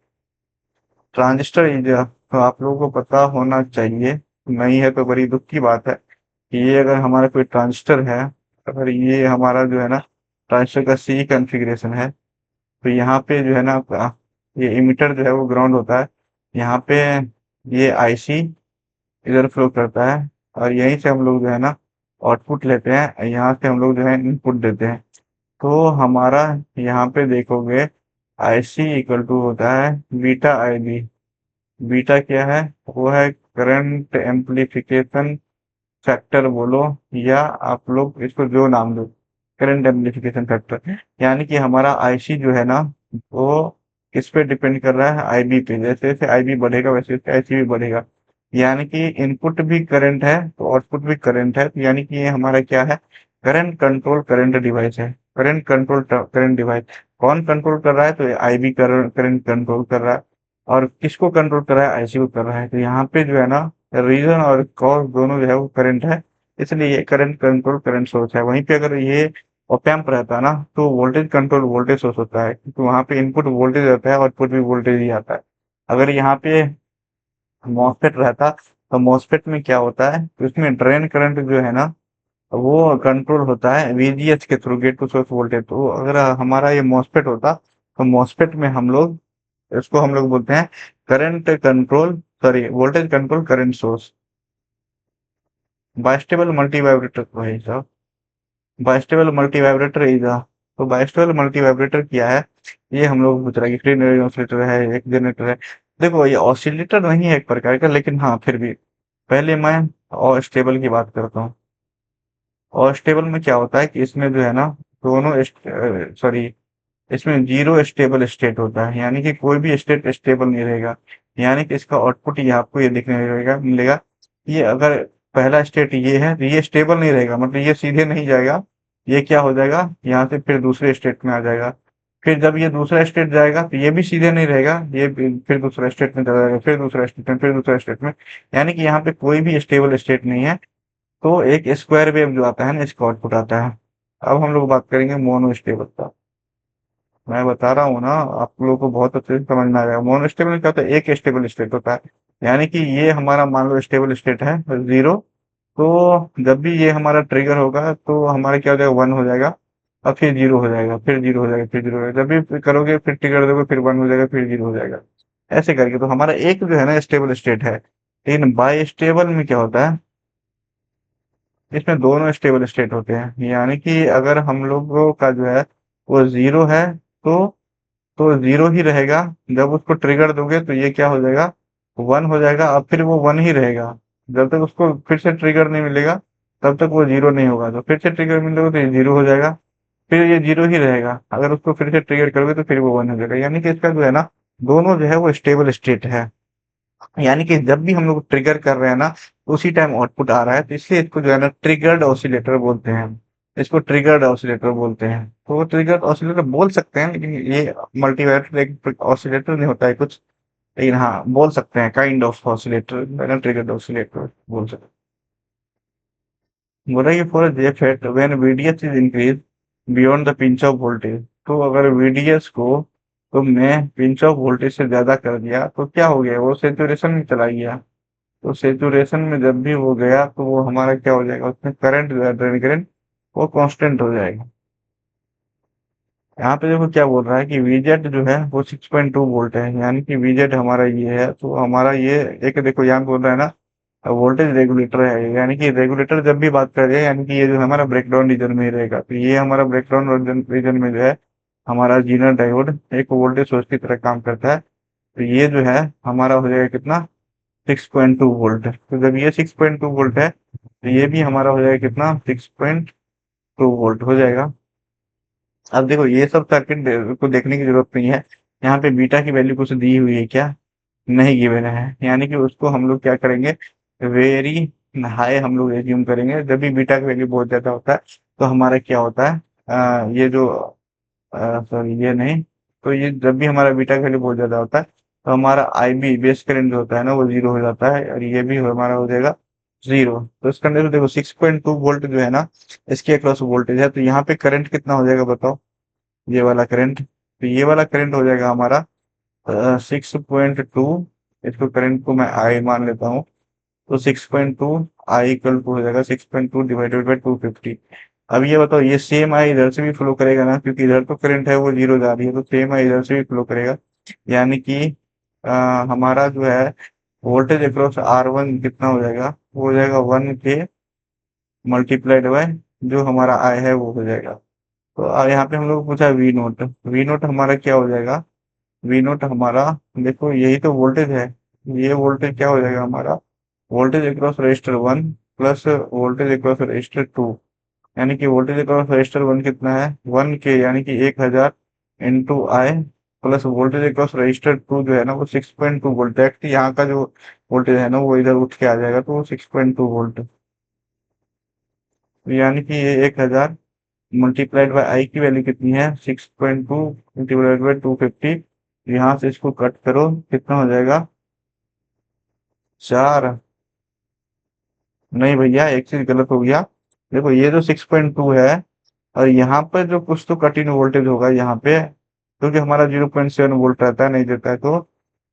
ट्रांजिस्टर इंडिया तो आप लोगों को पता होना चाहिए, नहीं है तो बड़ी दुख की बात है कि ये अगर हमारा कोई ट्रांजिस्टर है, अगर ये हमारा जो है ना ट्रांजिस्टर का सी कॉन्फ़िगरेशन है, तो यहाँ पे जो है ना ये इमीटर जो है वो ग्राउंड होता है। यहाँ पे ये आईसी इधर फ्लो करता है और यहीं से हम लोग जो है ना आउटपुट लेते हैं, यहाँ से हम लोग जो है इनपुट देते हैं। तो हमारा यहाँ पे देखोगे आई सी इक्वल टू होता है बीटा आई बी। बीटा क्या है? वो है करंट एम्पलीफिकेशन फैक्टर बोलो, या आप लोग इसको जो नाम दो, करंट एम्पलीफिकेशन फैक्टर। यानी कि हमारा आईसी जो है ना, वो किस पे डिपेंड कर रहा है? आईबी पे। जैसे जैसे आईबी बढ़ेगा वैसे वैसे आईसी भी बढ़ेगा। यानी कि इनपुट भी करंट है तो आउटपुट भी करंट है, तो यानी कि ये हमारा क्या है? करंट कंट्रोल करंट डिवाइस है। करंट कंट्रोल करंट डिवाइस कौन कंट्रोल कर रहा है? तो आईबी करंट कंट्रोल कर रहा है। और किसको कंट्रोल कर रहा है? आईसी को कर रहा है। तो यहाँ पे जो है ना, रीजन और कॉज दोनों जो है वो करंट है, इसलिए ये करंट कंट्रोल करंट सोर्स है। वहीं पे अगर ये ऑप एम्प रहता ना, तो वोल्टेज कंट्रोल वोल्टेज सोर्स होता है, क्योंकि वहां पे इनपुट वोल्टेज रहता है, आउटपुट भी वोल्टेज ही आता है। अगर यहाँ पे मॉसफेट रहता, तो मॉसफेट में क्या होता है? तो इसमें ड्रेन करंट जो है ना, वो कंट्रोल होता है वीजीएच के थ्रू, गेट टू सोर्स वोल्टेज। तो अगर हमारा ये मॉसफेट होता, तो मॉसफेट में हम लोग इसको हम लोग बोलते हैं current control, sorry voltage control current source. Bistable multi vibrator वही साहब, बाइस्टेबल मल्टी वाइब्रेटर इज। तो बाइस्टेबल मल्टी वाइब्रेटर क्या है? ये हम लोग पूछ रहे हैं कि फ्री ऑसिलेटर है, एक जनरेटर है। देखो ये ऑसिलेटर नहीं है एक प्रकार का, लेकिन हाँ फिर भी पहले मैं और स्टेबल की बात करता हूँ। और स्टेबल में क्या होता है कि इसमें जो है ना, दोनों सॉरी, इसमें जीरो स्टेबल स्टेट होता है, यानी कि कोई भी स्टेट स्टेबल नहीं रहेगा। यानी कि इसका आउटपुट ये आपको ये दिखने मिलेगा मिलेगा। ये अगर पहला स्टेट ये है, तो ये स्टेबल नहीं रहेगा, मतलब ये सीधे नहीं जाएगा। ये क्या हो जाएगा? यहाँ से फिर दूसरे स्टेट में आ जाएगा। फिर जब ये दूसरा स्टेट जाएगा तो ये भी सीधे नहीं रहेगा, ये फिर दूसरा स्टेट में चला जाएगा, फिर दूसरा स्टेट में, फिर दूसरा स्टेट में। यानी कि यहाँ पे कोई भी स्टेबल स्टेट नहीं है। तो एक स्क्वायर वेव जो आता है ना, इसका आउटपुट आता है। अब हम लोग बात करेंगे मोनो स्टेबल का। मैं बता रहा हूँ ना, आप लोगों को बहुत अच्छे से समझ में आ जाएगा। मोनोस्टेबल में क्या होता है? एक स्टेबल स्टेट होता है। यानी कि ये हमारा मान लो स्टेबल स्टेट है जीरो। तो जब भी ये हमारा ट्रिगर होगा तो हमारा क्या हो जाएगा? वन हो जाएगा। और फिर जीरो हो जाएगा, फिर जीरो हो जाएगा, फिर जीरो हो जाएगा। जब भी करोगे फिर ट्रिगर दोगे, फिर वन हो जाएगा, फिर जीरो हो जाएगा। ऐसे करके तो हमारा एक जो है ना स्टेबल स्टेट है। लेकिन बाई स्टेबल में क्या होता है? इसमें दोनों स्टेबल स्टेट होते हैं। यानी कि अगर हम लोगों का जो है वो जीरो है, तो जीरो ही रहेगा। जब उसको ट्रिगर दोगे तो ये क्या हो जाएगा? वन हो जाएगा। अब फिर वो वन ही रहेगा। जब तक उसको फिर से ट्रिगर नहीं मिलेगा, तब तक वो जीरो नहीं होगा। तो फिर से ट्रिगर मिलेगा तो ये जीरो हो जाएगा। फिर ये जीरो ही रहेगा। अगर उसको फिर से ट्रिगर करोगे तो फिर वो वन हो जाएगा। यानी कि इसका जो है ना, दोनों जो है वो स्टेबल स्टेट है। यानी कि जब भी हम लोग ट्रिगर कर रहे हैं ना, उसी टाइम आउटपुट आ रहा है, तो इसलिए इसको जो है ना ट्रिगर्ड ऑसिलेटर बोलते हैं। इसको ट्रिगर्ड ऑसिलेटर बोलते हैं। तो वो ट्रिगर्ड ऑसिलेटर बोल सकते हैं, लेकिन ये मल्टीवाइब्रेटर एक ऑसिलेटर नहीं होता है कुछ। लेकिन हाँ बोल सकते हैं kind of oscillator, triggered oscillator बोल सकते हैं। बोला कि for JFET when VDS is increase beyond the pinch of voltage. तो अगर VDS को तुमने पिंच ऑफ वोल्टेज से ज्यादा कर दिया तो क्या हो गया? वो सेचुरेशन में चला गया। तो सेचुरेशन में जब भी वो गया तो वो हमारा क्या हो जाएगा? उसमें करंट जो है, ड्रेन करंट, वो कांस्टेंट हो जाएगा। यहाँ पे देखो क्या बोल रहा है कि वीजेड जो है वो 6.2 वोल्ट है। यानी कि वीजेड हमारा ये है, तो हमारा ये एक देखो यहाँ बोल रहा है ना, वोल्टेज रेगुलेटर है। यानी कि रेगुलेटर जब भी बात कर रहे हैं, यानी कि ये जो हमारा ब्रेकडाउन रीजन में ही रहेगा। तो ये हमारा ब्रेकडाउन रीजन में जो है हमारा जीनर डायोड एक वोल्टेज सोर्स की तरह काम करता है। तो ये जो है हमारा हो जाएगा कितना? 6.2 वोल्ट। तो जब ये 6.2 वोल्ट है, तो ये भी हमारा हो जाएगा कितना? 6.2 वोल्ट हो जाएगा। अब देखो ये सब सर्किट को देखने की जरूरत नहीं है। यहाँ पे बीटा की वैल्यू कुछ दी हुई है क्या? नहीं गिवन है। यानी कि उसको हम लोग क्या करेंगे? वेरी हाई हम लोग एज्यूम करेंगे। जब भी बीटा की वैल्यू बहुत ज्यादा होता है, तो हमारा क्या होता है? ये जो सॉरी ये नहीं, तो ये जब भी हमारा बीटा का वैल्यू बहुत ज्यादा होता है, तो हमारा आईबी बेस करंट जो होता है ना, वो जीरो हो जाता है, और ये भी हमारा हो जाएगा जीरो। तो इसके अंदर देखो 6.2 वोल्ट जो है ना, इसके अक्रॉस वोल्टेज है। तो यहाँ पे करंट कितना हो जाएगा बताओ? ये वाला करंट, तो ये वाला करंट हो जाएगा हमारा 6.2। इसको करंट को मैं आई मान लेता हूँ। तो 6.2 आई इक्वल टू हो जाएगा 6.2 डिवाइडेड बाई 250। अब ये बताओ, ये सेम आई इधर से भी फ्लो करेगा ना, क्योंकि इधर तो करंट है वो जीरो जा रही है, तो सेम आई इधर से भी फ्लो करेगा। यानी कि हमारा जो है वोल्टेज अक्रॉस R1 कितना हो जाएगा? वो हो जाएगा 1 के मल्टीप्लाइड बाय जो हमारा आई है वो हो जाएगा। तो यहाँ पे हम लोग को पूछा वी नोट हमारा क्या हो जाएगा। वी नोट हमारा, देखो यही तो वोल्टेज है, ये वोल्टेज क्या हो जाएगा हमारा, voltage across register 1 plus voltage across register 2, यानी कि वोल्टेज अक्रॉस रजिस्टर 1 कितना है 1K, यानी कि 1000 इंटू आई, प्लस वोल्टेज अक्रॉस रजिस्टर 2 जो है ना वो 6.2 वोल्ट है। यहाँ का जो वोल्टेज है ना वो इधर उठ के आ जाएगा, तो वो 6.2 वोल्ट, यानी कि ये 1000 मल्टीप्लाइड बाय आई की वैल्यू कितनी है 6.2 मल्टीप्लाइड बाय 250। यहाँ से इसको कट करो कितना हो जाएगा 4। नहीं भैया एक चीज गलत हो गया, देखो ये जो 6.2 है और यहाँ पर जो कुछ तो कट इन वोल्टेज होगा यहाँ पे, क्योंकि हमारा 0.7 वोल्ट रहता है नहीं देता है, तो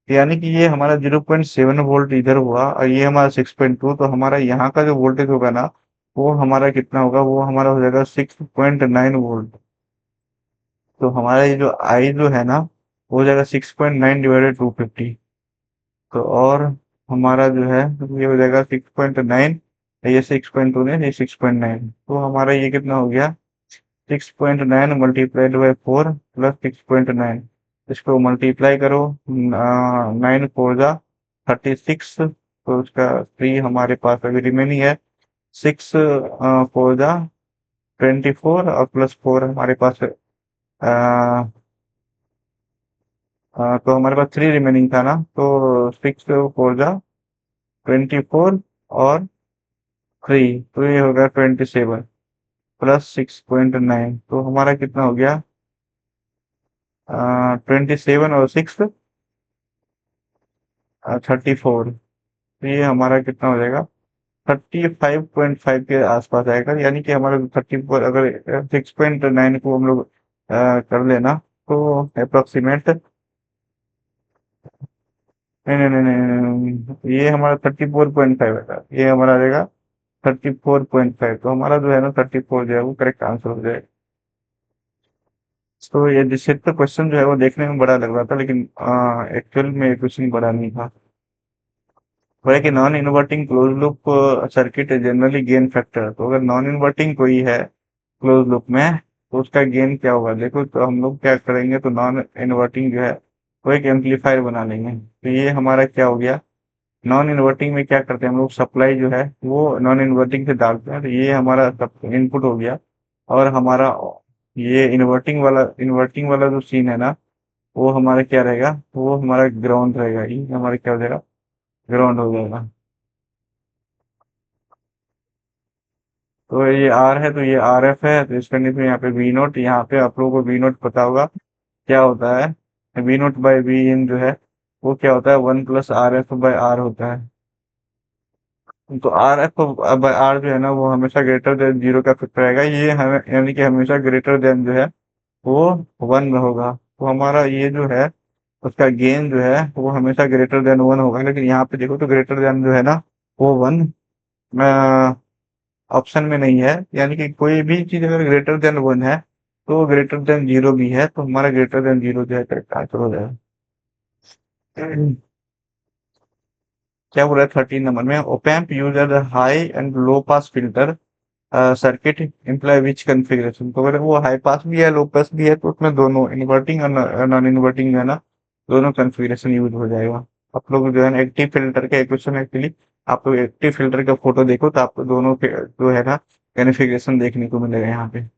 यानी कि ये हमारा 0.7 वोल्ट इधर हुआ और ये हमारा 6.2, तो हमारा यहाँ का जो वोल्टेज होगा ना वो हमारा कितना होगा, वो हमारा हो जाएगा 6.9 वोल्ट। तो हमारा ये जो आई जो है ना वो हो जाएगा 6.9 डिवाइडेड 250। तो और हमारा जो है ये हो जाएगा 6.9, ये 6.2 नहीं, ये 6.9, तो हमारा ये कितना हो गया 6.9 मल्टीप्लाइड बाई 4 प्लस 6.9। इसको मल्टीप्लाई करो, 9 4 जा 36, तो उसका 3 हमारे पास अभी रिमेनिंग है। 6 4 जा 24 और प्लस 4 हमारे पास तो हमारे पास 3 रिमेनिंग था ना, तो 6 4 जा 24 और 3, तो ये हो गया 27 प्लस 6.9, तो हमारा कितना हो गया 27 और 6 34। तो ये हमारा कितना हो जाएगा 35.5 के आसपास आएगा, यानी कि हमारा 34 अगर 6.9 को हम लोग कर लेना तो अप्रोक्सीमेट, नहीं नहीं नहीं नहीं नहीं, ये हमारा 34.5 है, ये हमारा आ जाएगा 34.5, तो हमारा जो है ना 34 जो है वो करेक्ट आंसर हो जाएगा। तो ये जिससे तो क्वेश्चन जो है वो देखने में बड़ा लग रहा था, लेकिन एक्चुअल में क्वेश्चन बड़ा नहीं था। वह है कि non inverting close loop circuit generally gain factor, तो अगर नॉन इन्वर्टिंग कोई है क्लोज लूप में तो उसका गेन क्या होगा, देखो तो हम लोग क्या करेंगे, तो नॉन इन्वर्टिंग जो है वो एक एम्पलीफायर बना लेंगे। तो ये हमारा क्या हो गया, नॉन इन्वर्टिंग में क्या करते हैं हम लोग, सप्लाई जो है वो नॉन इन्वर्टिंग से डालते हैं, तो ये हमारा सब इनपुट हो गया। और हमारा ये इन्वर्टिंग वाला जो सीन है ना वो हमारा क्या रहेगा, वो हमारा ग्राउंड रहेगा, ये हमारा क्या हो जाएगा ग्राउंड हो जाएगा। तो ये आर है, तो ये आर एफ है, तो इसका नहीं, तो यहाँ पे वी नोट, यहाँ पे आप लोगों को वी नोट पता होगा क्या होता है, वी नोट बाई वी इन जो है वो क्या होता है 1 प्लस RF बाई आर होता है। तो आर एफ बाई आर जो है ना वो हमेशा ग्रेटर देन 0 का फिक्स रहेगा, ये हमें यानी कि हमेशा ग्रेटर देन जो है वो 1 होगा। तो हमारा ये जो है उसका गेन जो है वो हमेशा ग्रेटर देन 1 होगा, लेकिन यहाँ पे देखो तो ग्रेटर देन जो है ना वो 1 ऑप्शन में नहीं है, यानी कि कोई भी चीज अगर ग्रेटर देन 1 है तो ग्रेटर देन 0 भी है, तो हमारा ग्रेटर देन 0 जो है करेक्ट आंसर हो जाएगा। क्या बोला है 13 नंबर में, op amp use as high and low pass filter circuit imply which configuration, तो अगर वो हाई पास भी है लो पास भी है तो उसमें दोनों इन्वर्टिंग और नॉन इन्वर्टिंग जो है ना दोनों कॉन्फ़िगरेशन यूज हो जाएगा। आप लोग जो है ना एक्टिव फिल्टर का इक्वेशन एक्चुअली, आप लोग एक्टिव फिल्टर का फोटो देखो तो आपको दोनों के जो है ना कॉन्फ़िगरेशन देखने को मिलेगा यहाँ पे।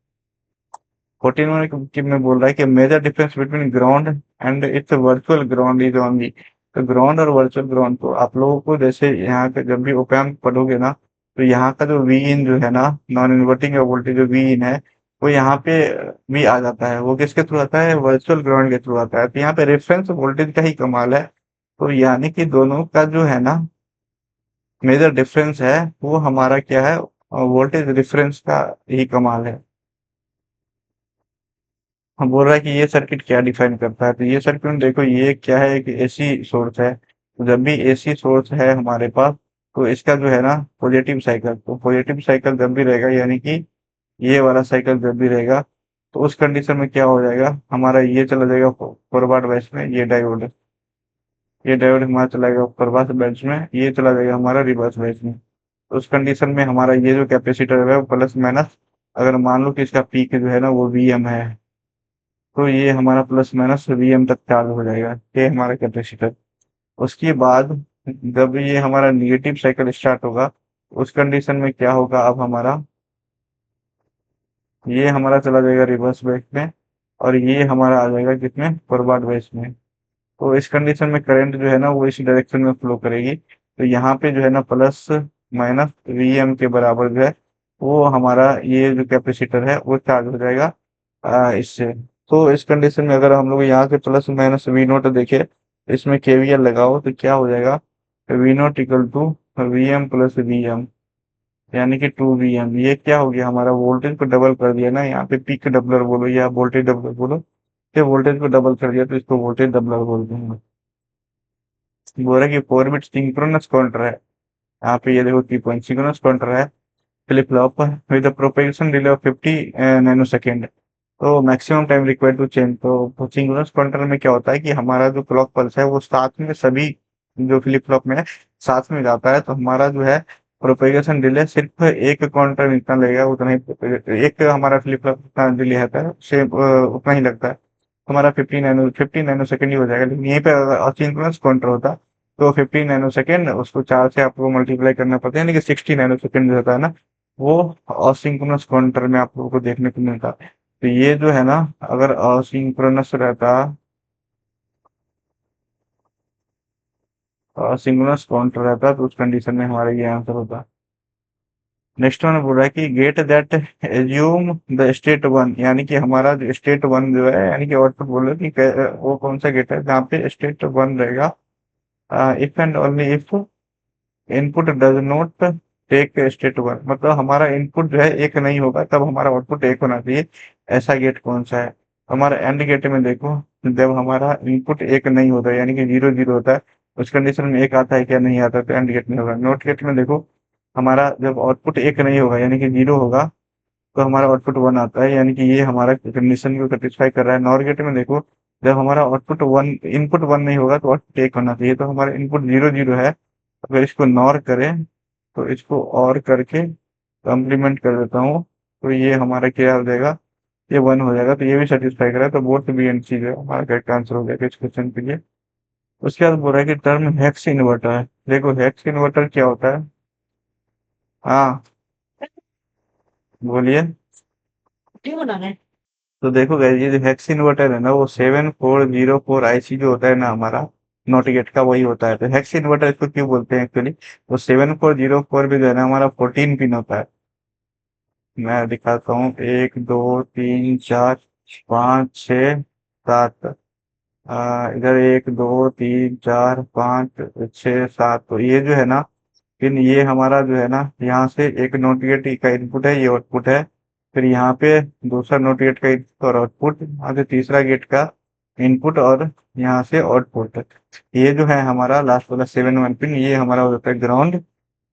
14 में बोल रहा है कि major difference between ground and its virtual ground is only, तो ग्राउंड और वर्चुअल ग्राउंड, तो आप लोगों को जैसे यहाँ पे जब भी ओपैम्प पढ़ोगे ना तो यहाँ का जो वी इन जो है ना नॉन इन्वर्टिंग वोल्टेज जो वी इन है वो यहाँ पे भी आ जाता है, वो किसके थ्रू आता है वर्चुअल ग्राउंड के थ्रू आता है, तो यहाँ पे रेफरेंस वोल्टेज का ही कमाल है। तो यानी कि दोनों का जो है ना मेजर डिफरेंस है वो हमारा क्या है वोल्टेज डिफरेंस का ही कमाल है। हम बोल रहा है कि ये सर्किट क्या डिफाइन करता है, तो ये सर्किट में देखो ये क्या है, एक एसी सोर्स है, तो जब भी एसी सोर्स है हमारे पास तो इसका जो है ना पॉजिटिव साइकिल, तो पॉजिटिव साइकिल जब भी रहेगा यानी कि ये वाला साइकिल जब भी रहेगा तो उस कंडीशन में क्या हो जाएगा हमारा ये चला जाएगा फॉरवर्ड बैच में, ये डायोड हमारा चला जाएगा फॉरवर्ड बैच में, ये चला जाएगा हमारा रिवर्स बैच में। उस कंडीशन में हमारा ये जो कैपेसिटर है वो प्लस माइनस, अगर मान लो कि इसका पीक जो है ना वो Vm है, तो ये हमारा प्लस माइनस Vm तक चार्ज हो जाएगा, ये हमारा कैपेसिटर। उसके बाद जब ये हमारा नेगेटिव साइकिल स्टार्ट होगा, उस कंडीशन में क्या होगा, अब हमारा ये हमारा चला जाएगा रिवर्स बैक में, और ये हमारा आ जाएगा किसमें, फॉरवर्ड बैच में। तो इस कंडीशन में करंट जो है ना वो इस डायरेक्शन में फ्लो करेगी, तो यहाँ पे जो है ना प्लस माइनस Vm के बराबर जो है वो हमारा ये जो कैपेसिटर है वो चार्ज हो जाएगा इससे। तो इस कंडीशन में अगर हम लोग यहाँ से प्लस माइनस वी नोट देखे, इसमें केवीएल लगाओ तो क्या हो जाएगा, V naught equal to Vm plus Vm, यानी कि 2Vm। ये क्या हो गया, हमारा वोल्टेज को डबल कर दिया ना, यहाँ पे पीक डबलर बोलो या वोल्टेज डबलर बोलो, ये वोल्टेज को डबल कर दिया तो इसको वोल्टेज डबलर बोल दूंगा। बोल रहा है कि 4 बिट सिंक्रोनस काउंटर है, यहाँ पे ये देखो की पॉइंट सिंक्रोनस काउंटर है, flip flop with propagation delay of 50 nano second, तो maximum time required to change. तो सिंक्रोनस काउंटर में क्या होता है कि हमारा जो क्लॉक पल्स है वो साथ में सभी जो फ्लिप फ्लॉप में है साथ में जाता है, तो हमारा जो है प्रोपेगेशन डिले सिर्फ एक काउंटर में इतना लगेगा, उतना ही एक हमारा फ्लिप फ्लॉप जितना डिले आता है सेम उतना ही लगता है, हमारा 50 नैनो सेकेंड ही हो जाएगा। लेकिन यहीं पे अगर असिंक्रोनस काउंटर होता तो 50 नैनो सेकेंड, उसको 4 से आपको मल्टीप्लाई करना पड़ता है, यानी कि 60 नैनो सेकेंड जो होता है ना वो असिंक्रोनस काउंटर में आप लोगों को देखने को मिलता है। तो ये जो है ना, अगर असिंक्रोनस रहता, असिंक्रोनस काउंटर रहता तो उस कंडीशन में हमारा ये आंसर होता। नेक्स्ट वन बोल रहा है कि get that assume the state one, यानी कि हमारा जो स्टेट वन जो है, यानी कि आउटपुट बोल रहे कि वो कौन सा गेट है जहाँ पे स्टेट वन रहेगा, if and only if input does not take state one, मतलब हमारा इनपुट जो है एक नहीं होगा तब हमारा आउटपुट एक होना चाहिए, ऐसा गेट कौन सा है। हमारा एंड गेट में देखो, जब हमारा इनपुट एक नहीं होता है यानी कि 0 0 होता है, उस कंडीशन में एक आता है क्या, नहीं आता, तो एंड गेट में होगा। नोट गेट में देखो, हमारा जब आउटपुट एक नहीं होगा यानी कि 0 होगा, तो हमारा आउटपुट 1 आता है, यानी कि ये हमारा कंडीशन को सेटिस्फाई कर रहा है। नॉर गेट में देखो, जब हमारा आउटपुट 1 इनपुट 1 नहीं होगा तो आउटपुट एक होना चाहिए, तो हमारा इनपुट 0 0 है, अगर इसको नॉर करें तो इसको और करके कम्प्लीमेंट कर देता हूँ, तो ये हमारा क्या हो जाएगा, ये 1 हो जाएगा, तो ये भी सेटिस्फाई कर रहा है, तो बोथ बी एंड सी जो है हमारा करेक्ट आंसर हो गया इस क्वेश्चन के लिए। उसके बाद बोल रहा है कि टर्म हेक्स इन्वर्टर है। देखो हेक्स इन्वर्टर क्या होता है, हाँ बोलिए। क्यों बना रहे हैं? तो देखो गाइस, ये जो हेक्स इन्वर्टर है ना वो 7404 आईसी जो होता है ना हमारा नॉट गेट का, वही होता है। तो हेक्स इन्वर्टर इसको क्यों बोलते हैं एक्चुअली, वो 7404 भी जो है ना हमारा 14 पिन होता है। मैं दिखाता हूँ, 1 2 3 4 5 6 7, इधर 1 2 3 4 5 6 7, तो ये जो है ना पिन, ये हमारा जो है ना यहाँ से एक नोट गेट का इनपुट है, ये आउटपुट है, फिर यहाँ पे दूसरा नोट गेट का इनपुट और आउटपुट, यहाँ से तीसरा गेट का इनपुट और यहाँ से आउटपुट। ये जो है हमारा लास्ट वाला 7 1 पिन, ये हमारा हो जाता है ग्राउंड।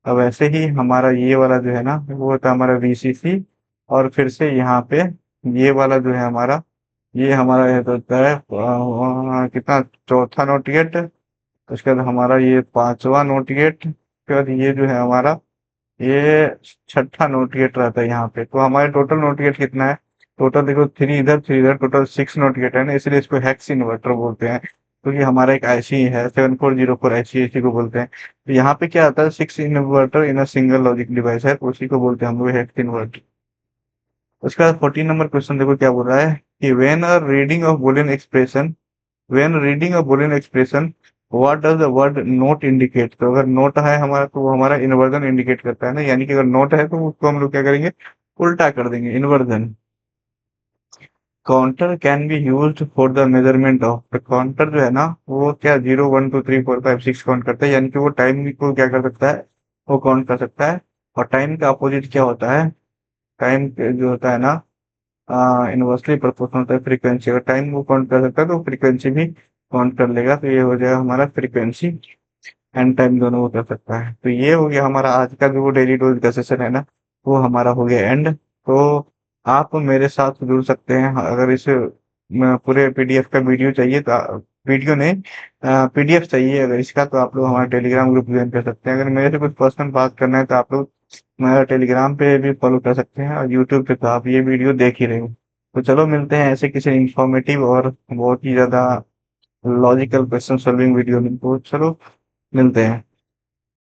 अब ऐसे ही हमारा ये वाला जो है ना वो होता है हमारा वीसीसी, और फिर से यहाँ पे ये वाला जो है हमारा, ये हमारा ये होता है कितना, चौथा नोट गेट, उसके बाद हमारा ये पांचवा नोट गेट, उसके बाद ये जो है हमारा ये छठा नोट गेट रहता है यहाँ पे। तो हमारे टोटल नोट गेट कितना है, टोटल देखो 3 इधर 3 इधर, टोटल 6 नोट गेट है ना, इसलिए इसको हेक्स इन्वर्टर बोलते हैं, क्योंकि हमारा एक आईसी है 7404 आईसी, इसी को बोलते हैं। तो यहाँ पे क्या आता है, 6 inverter in a single logic device है, तो उसी को बोलते हैं हम लोग हेक्स इन्वर्टर। उसके बाद 14 नंबर क्वेश्चन देखो क्या बोल रहा है कि when a reading of Boolean expression, when reading a Boolean expression what does the word note indicate. तो अगर नोट है हमारा तो वो हमारा इन्वर्जन इंडिकेट करता है ना, यानी कि अगर नोट है तो उसको हम लोग क्या करेंगे, उल्टा कर देंगे, inversion. Counter can be used for the measurement of, तो काउंटर जो है ना वो क्या 0 1 2 3 4 5 6 काउंट करता है, यानी कि वो टाइम को क्या कर सकता है, वो काउंट कर सकता है। और टाइम का अपोजिट क्या होता है, टाइम जो होता है ना इनवर्सली प्रोपोर्शनल होता है फ्रीक्वेंसी, अगर टाइम को काउंट कर सकता है तो फ्रीक्वेंसी भी काउंट कर लेगा, तो ये हो जाएगा हमारा फ्रीक्वेंसी एंड टाइम दोनों को कर सकता है। तो ये हो गया हमारा आज का जो डेली डोज का सेशन है ना, वो हमारा हो गया एंड। तो आप मेरे साथ जुड़ सकते हैं, अगर इस पूरे पीडीएफ का वीडियो चाहिए तो वीडियो नहीं, पीडीएफ चाहिए अगर इसका, तो आप लोग हमारा टेलीग्राम ग्रुप ज्वाइन कर सकते हैं। अगर मेरे से कुछ पर्सनल बात करना है तो आप लोग मेरा टेलीग्राम पे भी फॉलो कर सकते हैं, और यूट्यूब पे तो आप ये वीडियो देख ही रहे हो। तो चलो मिलते हैं ऐसे किसी इंफॉर्मेटिव और बहुत ही ज्यादा लॉजिकल क्वेश्चन सॉल्विंग वीडियो में। तो चलो मिलते हैं।